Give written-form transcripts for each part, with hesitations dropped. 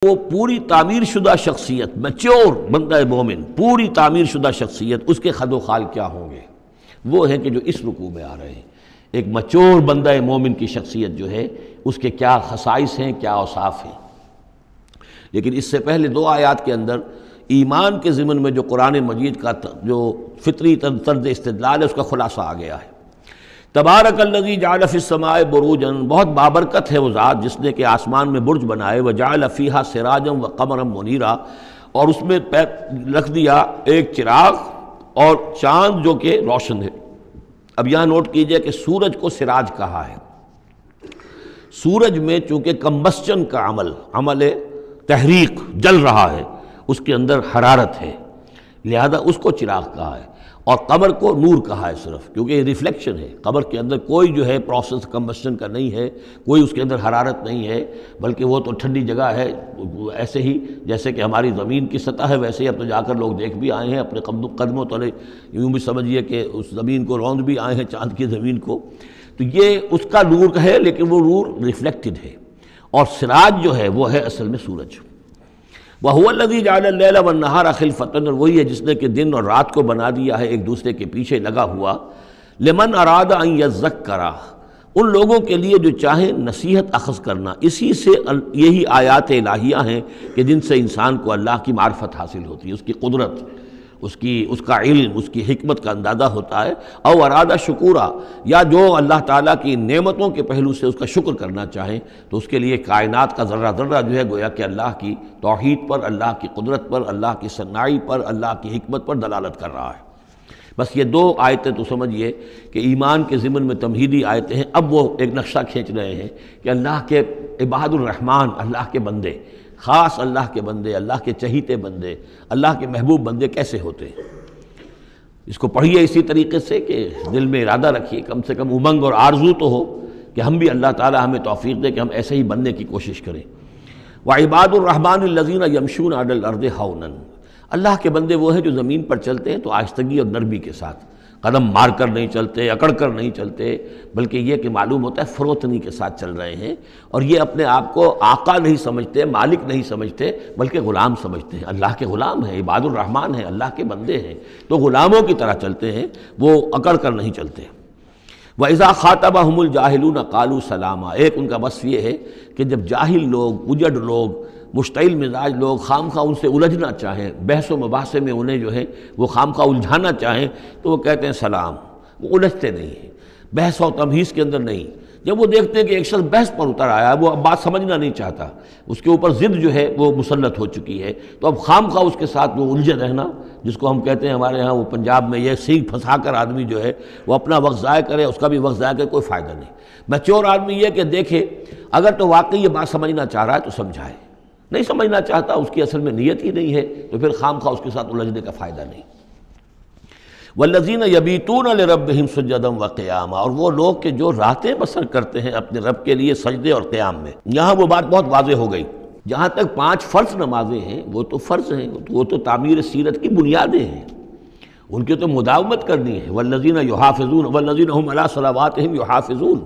وہ پوری تعمیر شدہ شخصیت، میچور بندہ مومن، پوری تعمیر شدہ شخصیت، اس کے خد و خال کیا ہوں گے؟ وہ ہیں کہ جو اس رکوع میں آ رہے ہیں۔ ایک میچور بندہ مومن کی شخصیت جو ہے اس کے کیا خصائص ہیں، کیا اوصاف ہیں۔ لیکن اس سے پہلے دو آیات کے اندر ایمان کے ضمن میں جو قرآن مجید کا جو فطری طرز استدلال ہے اس کا خلاصہ آ گیا ہے۔ تبارک الذی جعل فی السماء بروجا، بہت بابرکت ہے وہ ذات جس نے کہ آسمان میں برج بنائے، وجعل فیہا سراجا وقمرا منیرا، اور اس میں رکھ دیا ایک چراغ اور چاند جو کہ روشن ہے۔ اب یہاں نوٹ کیجئے کہ سورج کو سراج کہا ہے۔ سورج میں چونکہ کمبسچن کا عمل تحریک، جل رہا ہے، اس کے اندر حرارت ہے، لہذا اس کو چراغ کہا ہے، اور قمر کو نور کہا ہے صرف، کیونکہ یہ ریفلیکشن ہے۔ قمر کے اندر کوئی جو ہے پروسیس کمبسچن کا نہیں ہے، کوئی اس کے اندر حرارت نہیں ہے، بلکہ وہ تو ٹھنڈی جگہ ہے، ایسے ہی جیسے کہ ہماری زمین کی سطح ہے ویسے ہی اب تو جا کر لوگ دیکھ بھی آئے ہیں اپنے قدموں تلے، یوں بھی سمجھیے کہ اس زمین کو روند بھی آئے ہیں، چاند کی زمین کو۔ تو یہ اس کا نور ہے، لیکن وہ نور ریفلیکٹڈ ہے، اور سراج جو ہے وہ ہے اصل میں سورج۔ وَهُوَ الَّذِي جَعَلَ اللَّيْلَ وَالنَّهَارَ خِلْفَةً، اور وہی ہے جس نے کہ دن اور رات کو بنا دیا ہے ایک دوسرے کے پیچھے لگا ہوا، لِمَنْ أَرَادَ أَنْ يَذَّكَّرَ، ان لوگوں کے لیے جو چاہیں نصیحت اخذ کرنا۔ اسی سے یہی آیات الہیہ ہیں کہ جن سے انسان کو اللہ کی معرفت حاصل ہوتی ہے، اس کی قدرت، اس کا علم، اس کی حکمت کا اندازہ ہوتا ہے۔ او ارادہ شکورا، یا جو اللہ تعالیٰ کی نعمتوں کے پہلو سے اس کا شکر کرنا چاہیں تو اس کے لیے کائنات کا ذرہ ذرہ جو ہے گویا کہ اللہ کی توحید پر، اللہ کی قدرت پر، اللہ کی صناعی پر، اللہ کی حکمت پر دلالت کر رہا ہے۔ بس یہ دو آیتیں تو سمجھیے کہ ایمان کے ضمن میں تمہیدی آیتیں ہیں۔ اب وہ ایک نقشہ کھینچ رہے ہیں کہ اللہ کے عباد الرحمن، اللہ کے بندے، خاص اللہ کے بندے، اللہ کے چہیتے بندے، اللہ کے محبوب بندے کیسے ہوتے ہیں۔ اس کو پڑھیے اسی طریقے سے کہ دل میں ارادہ رکھیے، کم سے کم امنگ اور آرزو تو ہو کہ ہم بھی اللہ تعالی ہمیں توفیق دے کہ ہم ایسے ہی بننے کی کوشش کریں۔ وَعِبَادُ الرَّحْمَنِ الَّذِينَ يَمْشُونَ عَلَى الْأَرْضِ هَوْنًا، اللہ کے بندے وہ ہیں جو زمین پر چلتے ہیں تو آہستگی اور نرمی کے ساتھ، قدم مار کر نہیں چلتے، اکڑ کر نہیں چلتے، بلکہ یہ کہ معلوم ہوتا ہے فروتنی کے ساتھ چل رہے ہیں، اور یہ اپنے آپ کو آقا نہیں سمجھتے، مالک نہیں سمجھتے، بلکہ غلام سمجھتے ہیں۔ اللہ کے غلام ہیں، عباد الرحمن ہیں، اللہ کے بندے ہیں، تو غلاموں کی طرح چلتے ہیں، وہ اکڑ کر نہیں چلتے۔ وَإِذَا خَاطَبَهُمُ الْجَاهِلُونَ قَالُوا سَلَامًا، ایک ان کا وصف یہ ہے کہ جب جاہل لوگ، اجڑ لوگ، مشتعل مزاج لوگ خام خواہ ان سے الجھنا چاہیں، بحث و مباحثے میں انہیں جو ہے وہ خام خواہ الجھانا چاہیں تو وہ کہتے ہیں سلام، وہ الجھتے نہیں ہیں، بحث و تمہیز کے اندر نہیں۔ جب وہ دیکھتے ہیں کہ ایک شخص بحث پر اتر آیا ہے، وہ اب بات سمجھنا نہیں چاہتا، اس کے اوپر ضد جو ہے وہ مسلط ہو چکی ہے، تو اب خام خواہ اس کے ساتھ وہ الجھے رہنا، جس کو ہم کہتے ہیں ہمارے ہاں وہ پنجاب میں یہ سینگ پھنسا کر آدمی جو ہے وہ اپنا وقت ضائع کرے، اس کا بھی وقت ضائع کرے، کوئی فائدہ نہیں۔ میچور آدمی یہ کہ دیکھے اگر تو واقعی یہ بات سمجھنا چاہ رہا ہے تو سمجھائے، نہیں سمجھنا چاہتا، اس کی اصل میں نیت ہی نہیں ہے، تو پھر خام خواہ اس کے ساتھ الجھنے کا فائدہ نہیں۔ والذین یبیتون لربہم سجدا وقیاما، اور وہ لوگ کہ جو راتیں بسر کرتے ہیں اپنے رب کے لیے سجدے اور قیام میں۔ یہاں وہ بات بہت واضح ہو گئی، جہاں تک 5 فرض نمازیں ہیں وہ تو فرض ہیں، وہ تو تعمیر سیرت کی بنیادیں ہیں، ان کی تو مداومت کرنی ہے۔ والذین یحافظون والذین هم علی صلواتہم یحافظون،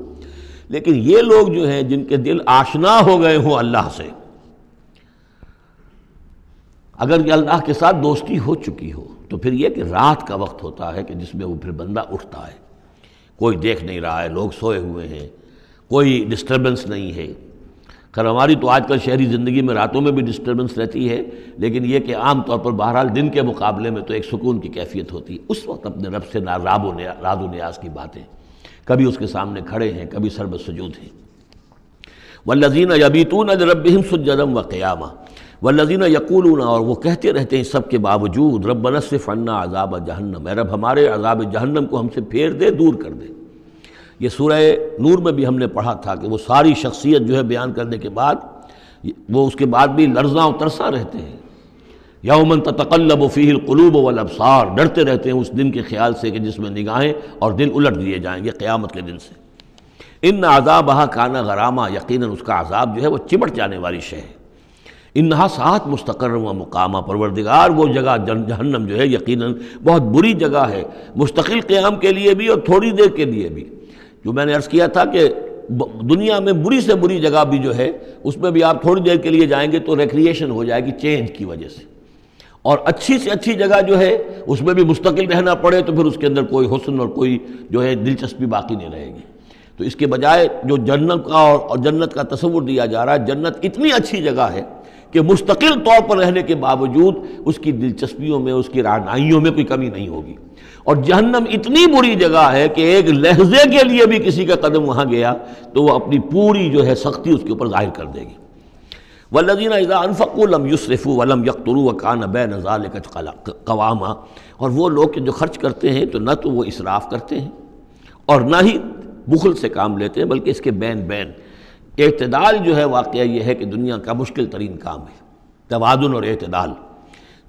لیکن یہ لوگ جو ہیں جن کے دل آشنا ہو گئے ہوں اللہ سے، اگر یہ اللہ کے ساتھ دوستی ہو چکی ہو تو پھر یہ کہ رات کا وقت ہوتا ہے کہ جس میں وہ پھر بندہ اٹھتا ہے، کوئی دیکھ نہیں رہا ہے، لوگ سوئے ہوئے ہیں، کوئی ڈسٹربنس نہیں ہے۔ خیر ہماری تو آج کل شہری زندگی میں راتوں میں بھی ڈسٹربنس رہتی ہے، لیکن یہ کہ عام طور پر بہرحال دن کے مقابلے میں تو ایک سکون کی کیفیت ہوتی ہے۔ اس وقت اپنے رب سے راز و نیاز کی باتیں، کبھی اس کے سامنے کھڑے ہیں، کبھی سر بسجود ہیں۔ والذین یبیتون لربہم سجدا وقیاما، والذین یقولون، اور وہ کہتے رہتے ہیں سب کے باوجود، ربنا اصرف عنا عذاب جہنم، اے رب ہمارے عذاب جہنم کو ہم سے پھیر دے، دور کر دے۔ یہ سورہ نور میں بھی ہم نے پڑھا تھا کہ وہ ساری شخصیت جو ہے بیان کرنے کے بعد وہ اس کے بعد بھی لرزاں و ترساں رہتے ہیں۔ یوما تتقلب فیہ القلوب والابصار، ڈرتے رہتے ہیں اس دن کے خیال سے کہ جس میں نگاہیں اور دل الٹ دیے جائیں گے قیامت کے دن سے۔ ان عذابہا کان غراما، یقیناً اس کا عذاب جو ہے وہ چمٹ جانے والی شے ہے۔ انہا ساعت مستقر و مقامہ، پروردگار وہ جگہ جہنم جو ہے یقیناً بہت بری جگہ ہے، مستقل قیام کے لیے بھی اور تھوڑی دیر کے لیے بھی۔ جو میں نے عرض کیا تھا کہ دنیا میں بری سے بری جگہ بھی جو ہے اس میں بھی آپ تھوڑی دیر کے لیے جائیں گے تو ریکریشن ہو جائے گی چینج کی وجہ سے، اور اچھی سے اچھی جگہ جو ہے اس میں بھی مستقل رہنا پڑے تو پھر اس کے اندر کوئی حسن اور کوئی جو ہے دلچسپی باقی نہیں رہے گی۔ تو اس کے بجائے جو جنت کا اور جنت کا تصور دیا جا رہا ہے، جنت اتنی اچھی جگہ ہے کہ مستقل طور پر رہنے کے باوجود اس کی دلچسپیوں میں، اس کی رعنائیوں میں کوئی کمی نہیں ہوگی، اور جہنم اتنی بری جگہ ہے کہ ایک لحظے کے لیے بھی کسی کا قدم وہاں گیا تو وہ اپنی پوری جو ہے سختی اس کے اوپر ظاہر کر دے گی۔ والذین اذا انفقوا لم یسرفوا ولم یقتروا وکان بین ذلک قواما، اور وہ لوگ کہ جو خرچ کرتے ہیں تو نہ تو وہ اسراف کرتے ہیں اور نہ ہی بخل سے کام لیتے ہیں، بلکہ اس کے بین بین اعتدال جو ہے واقعہ یہ ہے کہ دنیا کا مشکل ترین کام ہے، توازن اور اعتدال۔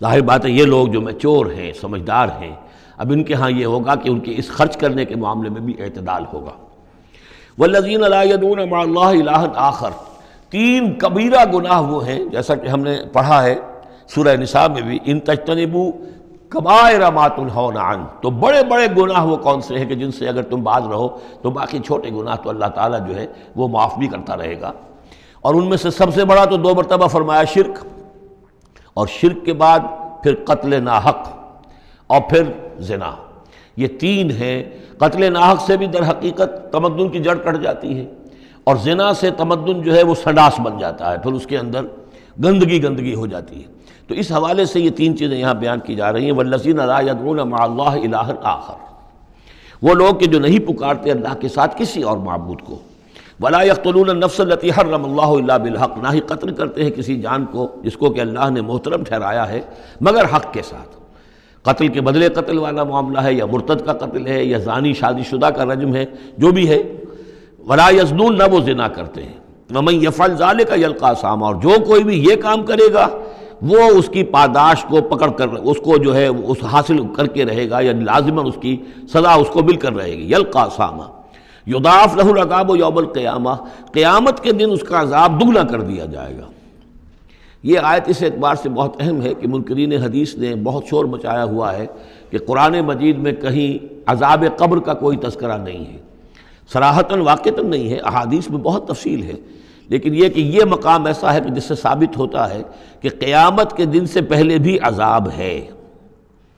ظاہر بات ہے یہ لوگ جو میچور ہیں، سمجھدار ہیں، اب ان کے ہاں یہ ہوگا کہ ان کے اس خرچ کرنے کے معاملے میں بھی اعتدال ہوگا۔ والذین لا یدعون مع اللہ الہا آخر، تین کبیرہ گناہ وہ ہیں جیسا کہ ہم نے پڑھا ہے سورہ نساء میں بھی، ان تجتنبوا کبائر ما تنہون عنہ، تو بڑے بڑے گناہ وہ کون سے ہیں کہ جن سے اگر تم باز رہو تو باقی چھوٹے گناہ تو اللہ تعالیٰ جو ہے وہ معاف بھی کرتا رہے گا۔ اور ان میں سے سب سے بڑا تو 2 مرتبہ فرمایا شرک، اور شرک کے بعد پھر قتل ناحق اور پھر زنا، یہ 3 ہیں۔ قتل ناحق سے بھی در حقیقت تمدن کی جڑ کٹ جاتی ہے، اور زنا سے تمدن جو ہے وہ سنڈاس بن جاتا ہے، پھر اس کے اندر گندگی ہو جاتی ہے۔ تو اس حوالے سے یہ 3 چیزیں یہاں بیان کی جا رہی ہیں۔ والذین لا یدعون مع اللہ الہا آخر، وہ لوگ کہ جو نہیں پکارتے اللہ کے ساتھ کسی اور معبود کو۔ ولا یقتلون النفس التی حرم اللہ الا بالحق، نہ ہی قتل کرتے ہیں کسی جان کو جس کو کہ اللہ نے محترم ٹھہرایا ہے مگر حق کے ساتھ۔ قتل کے بدلے قتل والا معاملہ ہے، یا مرتد کا قتل ہے، یا زانی شادی شدہ کا رجم ہے، جو بھی ہے۔ ولا یزنون، نہ وہ زنا کرتے ہیں۔ ومن یفعل ذلک یلقی اثاما، اور جو کوئی بھی یہ کام کرے گا وہ اس کی پاداش کو پکڑ کر اس کو جو ہے اس حاصل کر کے رہے گا، یعنی لازماً اس کی سزا اس کو مل کر رہے گی۔ یلقی اثاما یضاعف لہ العذاب یوم القیامہ، قیامت کے دن اس کا عذاب دگنا کر دیا جائے گا۔ یہ آیت اس اعتبار سے بہت اہم ہے کہ منکرین حدیث نے بہت شور مچایا ہوا ہے کہ قرآن مجید میں کہیں عذاب قبر کا کوئی تذکرہ نہیں ہے، صراحتاً واقعتاً نہیں ہے، احادیث میں بہت تفصیل ہے، لیکن یہ کہ یہ مقام ایسا ہے کہ جس سے ثابت ہوتا ہے کہ قیامت کے دن سے پہلے بھی عذاب ہے۔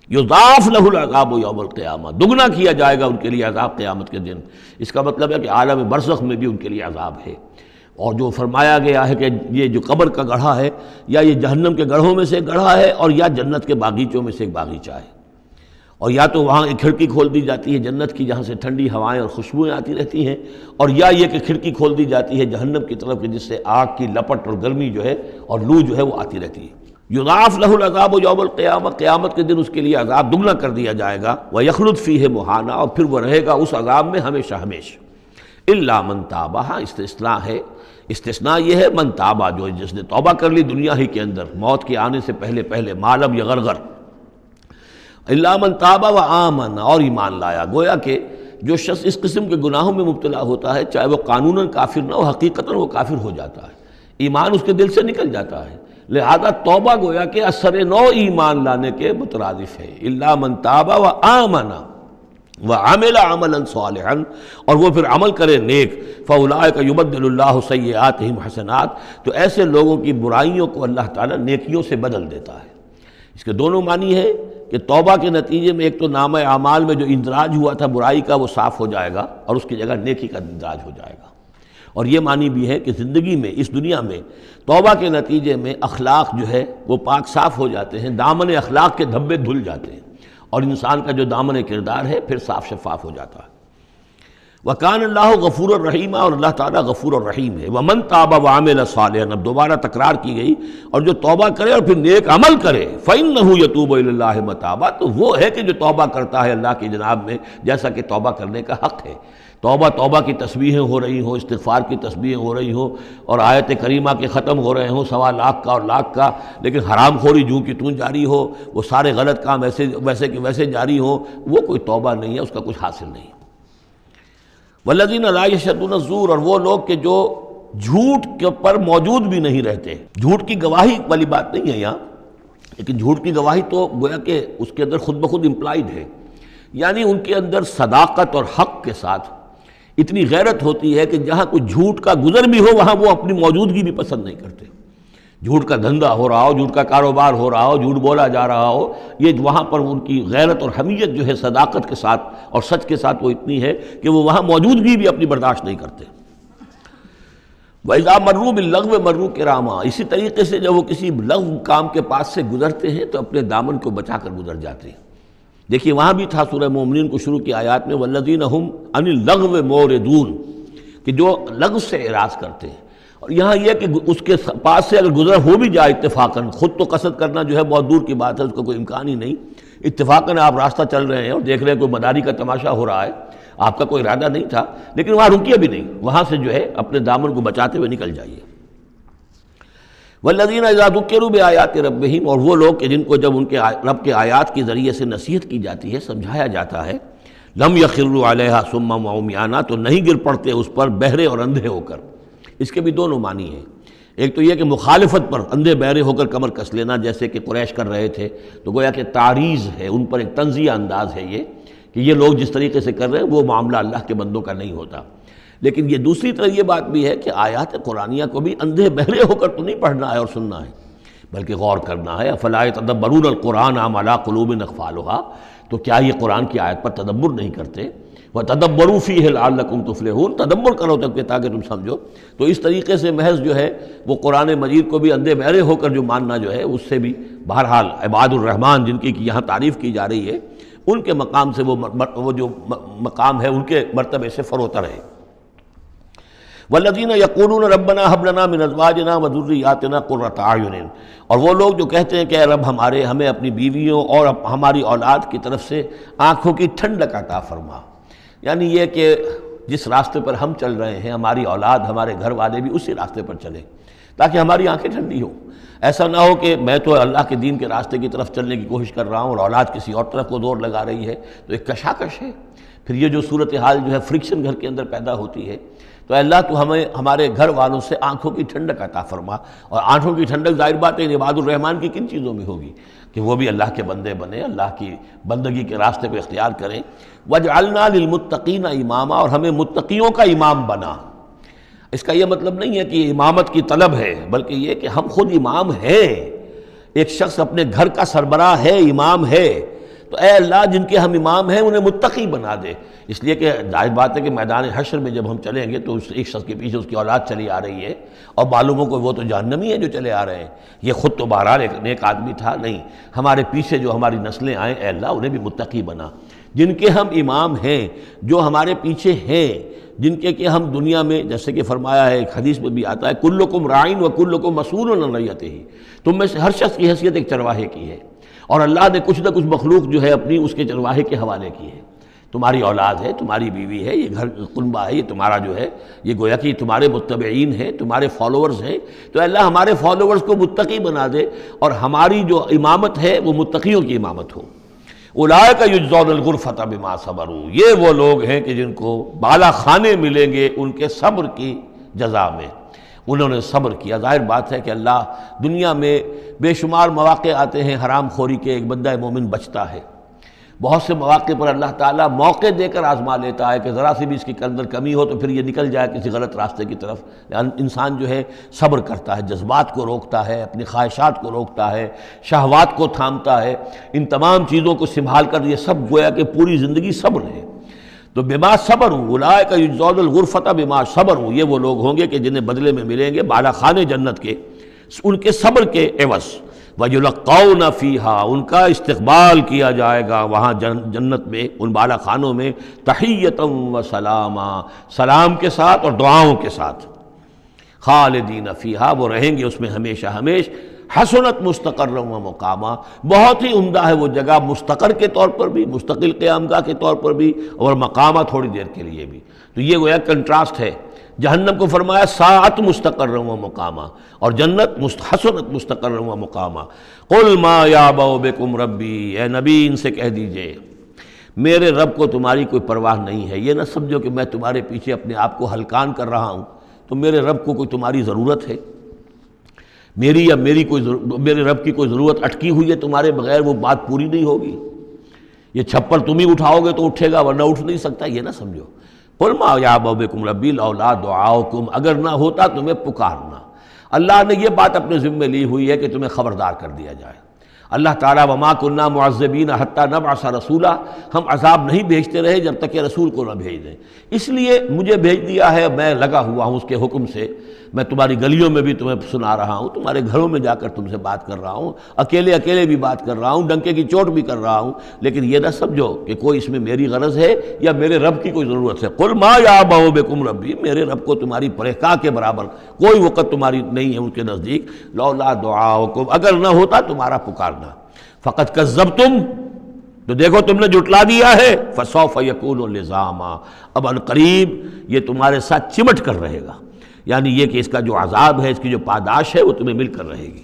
یضاعف لہ العذاب یوم القیامہ، دگنا کیا جائے گا ان کے لیے عذاب قیامت کے دن۔ اس کا مطلب ہے کہ عالم برزخ میں بھی ان کے لیے عذاب ہے۔ اور جو فرمایا گیا ہے کہ یہ جو قبر کا گڑھا ہے، یا یہ جہنم کے گڑھوں میں سے ایک گڑھا ہے، اور یا جنت کے باغیچوں میں سے ایک باغیچہ ہے، اور یا تو وہاں ایک کھڑکی کھول دی جاتی ہے جنت کی جہاں سے ٹھنڈی ہوائیں اور خوشبوئیں آتی رہتی ہیں، اور یا یہ کہ کھڑکی کھول دی جاتی ہے جہنم کی طرف کہ جس سے آگ کی لپٹ اور گرمی جو ہے اور لو جو ہے وہ آتی رہتی ہے۔ یضاعف لہ العذاب یوم القیامہ، قیامت کے دن اس کے لیے عذاب دگنا کر دیا جائے گا۔ ویخلد فیہ مہانا، اور پھر وہ رہے گا اس عذاب میں ہمیشہ ہمیشہ۔ الا من تاب، استثناء ہے، استثناء یہ ہے من تابہ، جو جس نے توبہ کر لی دنیا ہی کے اندر موت کے آنے سے پہلے معلم یا غرغر۔ الا من تابہ و آمن، اور ایمان لایا۔ گویا کہ جو شخص اس قسم کے گناہوں میں مبتلا ہوتا ہے چاہے وہ قانوناً کافر نہ ہو، حقیقتاً وہ کافر ہو جاتا ہے، ایمان اس کے دل سے نکل جاتا ہے، لہذا توبہ گویا کہ اثر نو ایمان لانے کے مترادف ہے۔ الا من تاب و آمن وعمل عملا صالحا، اور وہ پھر عمل کرے نیک، فاولئک یبدل اللہ سیئاتہم حسنات، تو ایسے لوگوں کی برائیوں کو اللہ تعالیٰ نیکیوں سے بدل دیتا ہے۔ اس کے دونوں معنی ہے کہ توبہ کے نتیجے میں ایک تو نامہ اعمال میں جو اندراج ہوا تھا برائی کا وہ صاف ہو جائے گا، اور اس کی جگہ نیکی کا اندراج ہو جائے گا۔ اور یہ معنی بھی ہے کہ زندگی میں، اس دنیا میں توبہ کے نتیجے میں اخلاق جو ہے وہ پاک صاف ہو جاتے ہیں، دامن اخلاق کے دھبے دھل جاتے ہیں، اور انسان کا جو دامن کردار ہے پھر صاف شفاف ہو جاتا ہے۔ وَكَانَ اللَّهُ غَفُورًا رَحِيمًا، اور اللہ تعالیٰ غفور الرحیم ہے۔ وَمَن تَابَ وَعَمِلَ صَالِحًا، اب دوبارہ تکرار کی گئی، اور جو توبہ کرے اور پھر نیک عمل کرے، فَإِنَّهُ يَتُوبُ إِلَى اللَّهِ مَتَابًا، تو وہ ہے کہ جو توبہ کرتا ہے اللہ کی جناب میں جیسا کہ توبہ کرنے کا حق ہے۔ توبہ کی تسبیحیں ہو رہی ہوں، استغفار کی تسبیحیں ہو رہی ہوں، اور آیت کریمہ کے ختم ہو رہے ہوں 1.25 لاکھ کا اور لاکھ کا، لیکن حرام خوری جوں کی توں جاری ہو، وہ سارے غلط کام ویسے کہ ویسے جاری ہوں، وہ کوئی توبہ نہیں ہے، اس کا کچھ حاصل نہیں۔ والذین لا یشهدون الزور، اور وہ لوگ کہ جو جھوٹ کے پر موجود بھی نہیں رہتے۔ جھوٹ کی گواہی والی بات نہیں ہے یہاں، لیکن جھوٹ کی گواہی تو گویا کہ اس کے اندر خود بخود امپلائڈ ہے، یعنی ان کے اندر صداقت اور حق کے ساتھ اتنی غیرت ہوتی ہے کہ جہاں کوئی جھوٹ کا گزر بھی ہو وہاں وہ اپنی موجودگی بھی پسند نہیں کرتے. جھوٹ کا دھندا ہو رہا ہو، جھوٹ کا کاروبار ہو رہا ہو، جھوٹ بولا جا رہا ہو، یہ وہاں پر ان کی غیرت اور حمیت جو ہے صداقت کے ساتھ اور سچ کے ساتھ وہ اتنی ہے کہ وہ وہاں موجودگی بھی اپنی برداشت نہیں کرتے. وَإِذَا مَرُّوا بِاللَّغْوِ مَرُّوا كِرَامًا، اسی طریقے سے جب وہ کسی لغو کام کے پاس سے گزرتے ہیں تو اپنے دامن کو بچا کر گزر جاتے ہیں. دیکھیے وہاں بھی تھا سورہ مومنین کو شروع کی آیات میں وَالَّذِينَ هُمْ عَنِ اللَّغْوِ مُعْرِضُونَ، کہ جو لغو سے اعراض کرتے ہیں. اور یہاں یہ کہ اس کے پاس سے اگر گزر ہو بھی جائے اتفاقاً، خود تو قصد کرنا جو ہے بہت دور کی بات ہے، اس کا کوئی امکان ہی نہیں. اتفاقاً آپ راستہ چل رہے ہیں اور دیکھ رہے ہیں کوئی مداری کا تماشا ہو رہا ہے، آپ کا کوئی ارادہ نہیں تھا، لیکن وہاں رکیے بھی نہیں، وہاں سے جو ہے اپنے دامن کو بچاتے ہوئے نکل جائیے. والذین اذا ذکروا بآیات ربہم، اور وہ لوگ کہ جن کو جب ان کے رب کے آیات کے ذریعے سے نصیحت کی جاتی ہے، سمجھایا جاتا ہے، لم یخروا علیہا صما وعمیانا، تو نہیں گر پڑتے اس پر بہرے اور اندھے ہو کر. اس کے بھی دونوں معنی ہیں. ایک تو یہ کہ مخالفت پر اندھے بہرے ہو کر کمر کس لینا، جیسے کہ قریش کر رہے تھے، تو گویا کہ تعریض ہے، ان پر ایک طنزیہ انداز ہے یہ کہ یہ لوگ جس طریقے سے کر رہے ہیں وہ معاملہ اللہ کے بندوں کا نہیں ہوتا. لیکن یہ دوسری طرف یہ بات بھی ہے کہ آیات قرآنیہ کو بھی اندھے بہرے ہو کر تو نہیں پڑھنا ہے اور سننا ہے، بلکہ غور کرنا ہے. افلا یتدبرون القرآن ام علی قلوب اقفالها، تو کیا یہ قرآن کی آیت پر تدبر نہیں کرتے؟ وَتَدَبَّرُوا فِيهِ لَعَلَّكُمْ تُفْلِحُونَ، تدبر کرو تاکہ تم سمجھو. تو اس طریقے سے محض جو ہے وہ قرآن مجید کو بھی اندھے بہرے ہو کر جو ماننا جو ہے اس سے بھی بہرحال عباد الرحمن جن کی یہاں تعریف کی جا رہی ہے ان کے مقام سے وہ جو مقام ہے ان کے مرتبے سے فروتر ہے. وَالَّذِينَ يَقُولُونَ رَبَّنَا هَبْ لَنَا مِنْ أَزْوَاجِنَا وَذُرِّيَّاتِنَا قُرَّةَ أَعْيُنٍ، اور وہ لوگ جو کہتے ہیں کہ اے رب ہمیں اپنی بیویوں اور ہماری اولاد کی طرف سے آنکھوں کی ٹھنڈک عطا فرما. یعنی یہ کہ جس راستے پر ہم چل رہے ہیں ہماری اولاد ہمارے گھر والے بھی اسی راستے پر چلیں تاکہ ہماری آنکھیں ٹھنڈی ہوں. ایسا نہ ہو کہ میں تو اللہ کے دین کے راستے کی طرف چلنے کی کوشش کر رہا ہوں اور اولاد کسی اور طرف کو زور لگا رہی ہے، تو ایک کشاکش ہے. پھر یہ جو صورتحال جو ہے فرکشن گھر کے اندر پیدا ہوتی ہے، تو اللہ تو ہمیں ہمارے گھر والوں سے آنکھوں کی ٹھنڈک عطا فرما. اور آنکھوں کی ٹھنڈک ظاہر بات ہے عباد الرحمن کی کن چیزوں میں ہوگی کہ وہ بھی اللہ کے بندے بنے، اللہ کی بندگی کے راستے کو اختیار کریں. وَجْعَلْنَا لِلْمُتَّقِينَ اماما، اور ہمیں متقیوں کا امام بنا. اس کا یہ مطلب نہیں ہے کہ امامت کی طلب ہے، بلکہ یہ کہ ہم خود امام ہیں. ایک شخص اپنے گھر کا سربراہ ہے، امام ہے، تو اے اللہ جن کے ہم امام ہیں انہیں متقی بنا دے. اس لیے کہ ظاہر بات ہے کہ میدان حشر میں جب ہم چلیں گے تو اس ایک شخص کے پیچھے اس کی اولاد چلی آ رہی ہے اور معلوموں کو وہ تو جہنمی ہیں جو چلے آ رہے ہیں. یہ خود تو بہرحال ایک نیک آدمی تھا، نہیں، ہمارے پیچھے جو ہماری نسلیں آئیں اے اللہ انہیں بھی متقی بنا. جن کے ہم امام ہیں، جو ہمارے پیچھے ہیں، جن کے کہ ہم دنیا میں جیسے کہ فرمایا ہے ایک حدیث میں بھی آتا ہے کلکم راعٍ وکلکم مسئول عن رعیتہ، تم میں سے ہر شخص کی حیثیت ایک چرواہے کی ہے اور اللہ نے کچھ نہ کچھ مخلوق جو ہے اپنی اس کے چرواہے کے حوالے کی ہے. تمہاری اولاد ہے، تمہاری بیوی ہے، یہ گھر کنبہ ہے، یہ تمہارا جو ہے یہ گویا کہ تمہارے متبعین ہیں، تمہارے فالوورز ہیں. تو اللہ ہمارے فالوورز کو متقی بنا دے اور ہماری جو امامت ہے وہ متقیوں کی امامت ہو. اولئک یجزون الغرفۃ بما صبروا، یہ وہ لوگ ہیں کہ جن کو بالا خانے ملیں گے ان کے صبر کی جزا میں. انہوں نے صبر کیا. ظاہر بات ہے کہ اللہ دنیا میں بے شمار مواقع آتے ہیں حرام خوری کے، ایک بندہ مومن بچتا ہے. بہت سے مواقع پر اللہ تعالیٰ موقع دے کر آزما لیتا ہے کہ ذرا سی بھی اس کے اندر کمی ہو تو پھر یہ نکل جائے کسی غلط راستے کی طرف. انسان جو ہے صبر کرتا ہے، جذبات کو روکتا ہے، اپنی خواہشات کو روکتا ہے، شہوات کو تھامتا ہے. ان تمام چیزوں کو سنبھال کر یہ سب گویا کہ پوری زندگی صبر ہے. تو بما صبروا اولئک یجزون الغرفۃ بما صبروا، یہ وہ لوگ ہوں گے کہ جنہیں بدلے میں ملیں گے بالا خانے جنت کے ان کے صبر کے عوض. وَيُلَقَّوْنَ فِيهَا، ان کا استقبال کیا جائے گا وہاں جنت میں ان بالا خانوں میں تحیۃ وسلاما، سلام کے ساتھ اور دعاؤں کے ساتھ. خالدین فیہا، وہ رہیں گے اس میں ہمیشہ ہمیش. حسنت مستقرا و مقاما، بہت ہی عمدہ ہے وہ جگہ، مستقر کے طور پر بھی، مستقل قیام گاہ کے طور پر بھی، اور مقامہ تھوڑی دیر کے لیے بھی. تو یہ گویا کنٹراسٹ ہے. جہنم کو فرمایا ساعت مستقرا و مقاما، اور جنت حسنت مستقرا و مقاما. قل ما یعبأ بکم ربی، اے نبی ان سے کہہ دیجئے میرے رب کو تمہاری کوئی پرواہ نہیں ہے. یہ نہ سمجھو کہ میں تمہارے پیچھے اپنے آپ کو ہلکان کر رہا ہوں. تو میرے رب کو کوئی تمہاری ضرورت ہے؟ میری یا میرے رب کی کوئی ضرورت اٹکی ہوئی ہے تمہارے بغیر، وہ بات پوری نہیں ہوگی. یہ چھپر تم ہی اٹھاؤ گے تو اٹھے گا ورنہ اٹھ نہیں سکتا، یہ نہ سمجھو. قل ما یعبأ بکم ربی لولا دعاؤکم، اگر نہ ہوتا تمہیں پکارنا۔ اللہ نے یہ بات اپنے ذمے لی ہوئی ہے کہ تمہیں خبردار کر دیا جائے۔ اللہ تعالیٰ وما کنا معذبین حتی نبعث رسولا، ہم عذاب نہیں بھیجتے رہے جب تک کہ رسول کو نہ بھیج دیں، اس لیے مجھے بھیج دیا ہے، میں لگا ہوا ہوں اس کے حکم سے، میں تمہاری گلیوں میں بھی تمہیں سنا رہا ہوں، تمہارے گھروں میں جا کر تم سے بات کر رہا ہوں، اکیلے اکیلے بھی بات کر رہا ہوں، ڈنکے کی چوٹ بھی کر رہا ہوں، لیکن یہ نہ سمجھو کہ کوئی اس میں میری غرض ہے یا میرے رب کی کوئی ضرورت ہے۔ قل ما یعبأ بکم ربی، میرے رب کو تمہاری پرہیزگاہ کے برابر کوئی وقت تمہاری نہیں ہے ان کے نزدیک، لولا دعاؤکم، اگر نہ ہوتا تمہارا پکارنا، فقط کذبتم، تو دیکھو تم نے جھٹلا دیا ہے، فسوف یکون لزاما، اب عنقریب یہ تمہارے ساتھ چمٹ کر رہے گا، یعنی یہ کہ اس کا جو عذاب ہے، اس کی جو پاداش ہے وہ تمہیں مل کر رہے گی۔